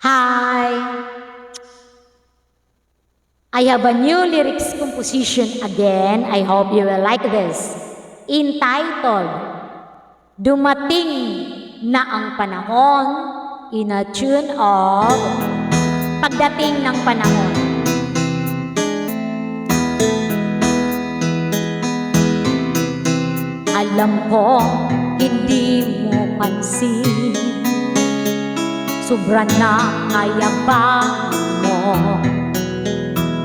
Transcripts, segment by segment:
Hi! I have a new lyrics composition again. I hope you will like this. Entitled, Dumating na ang panahon, in a tune of Pagdating ng Panahon. Alam ko, hindi mo pansin, sobra na kayabang mo,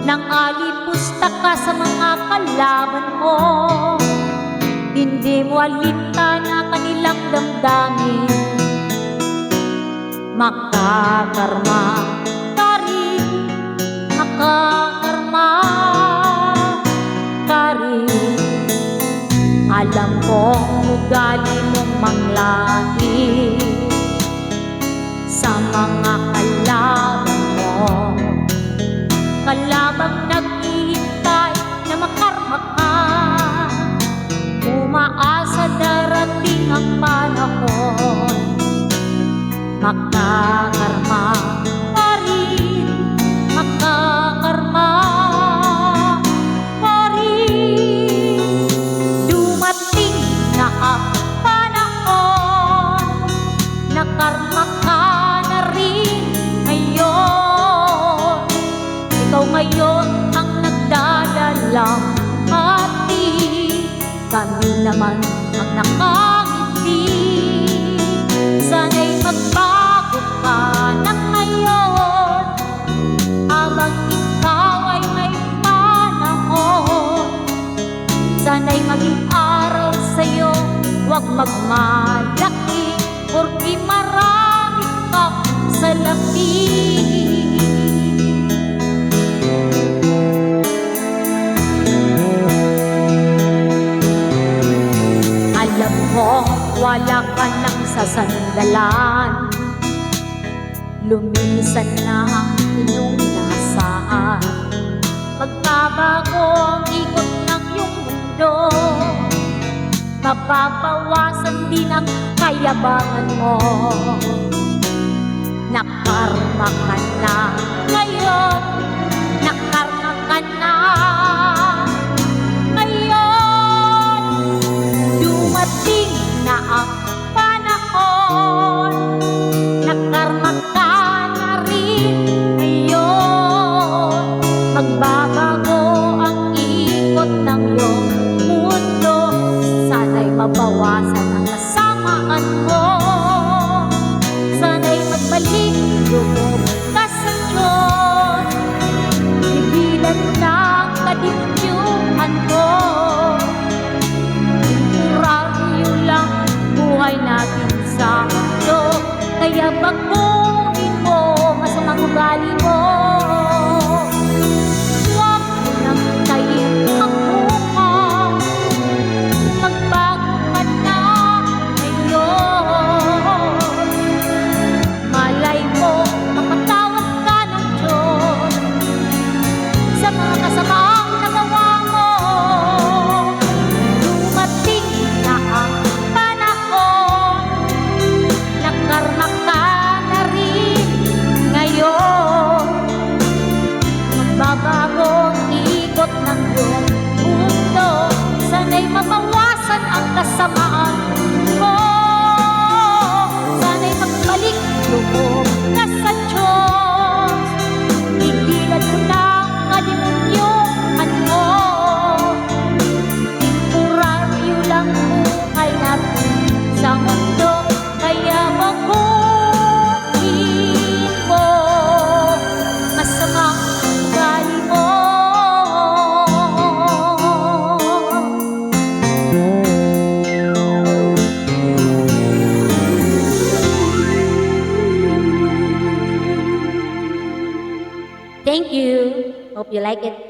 nang alipusta ka sa mga kalaban mo. Hindi mo alita na kanilang damdamin, makakarma ka rin, makakarma ka rin. Alam kong ugali mong manglait sa mga kalaban mo, kalabang naghihintay na makarma ka. Umaasa darating ang panahon, makakarma ka rin, makakarma ka rin. Dumating na ang panahon, nakarma ka na rin ngayon. Ikaw ngayon ang nagdadalang hati, kami naman ang nakangiti. Sana'y magbago ka na ngayon, habang ikaw ay may panahon. Sana'y maging araw sa'yo, huwag magmalaki, porque marami kang salapi. Alam mo, wala ka nang sasandalan, lumisan na ang iyong inaasahan. Magbabago ang ikot ng iyong mundo, mababawasan din ang kayabangan mo. Nakarma ka na ngayon, nakarma ka na ngayon. Dumating na ang panahon, nakarma ka na rin ngayon. Magbabago ang ikot ng iyong mundo, sana'y mabawasan ang kasamaan mo. Sana'y magbalik loob ka sa Diyos, ibilan ng kadiliman mo. Temporaryo lang buhay natin sa mundo, kaya baguhin mo masamang ugali mo. Huwag mo nang tayin ang buka, magbago ka na ngayon. Malay mo, mapatawad ka ng Diyos sa mga kasamaang nagawa mo. Dumating na ang panahon, nakarma ka na rin ngayon. Magbabago ang ikot ng iyong mundo, sana'y mabawasan ang kasamaan mo. Sana'y magbalik loob ka sa Diyos, ibilad mo ng kalimutan mo. Temporaryo lang buhay natin sa mundo, kaya baguhin mo masamang ugali mo. Thank you. Hope you like it.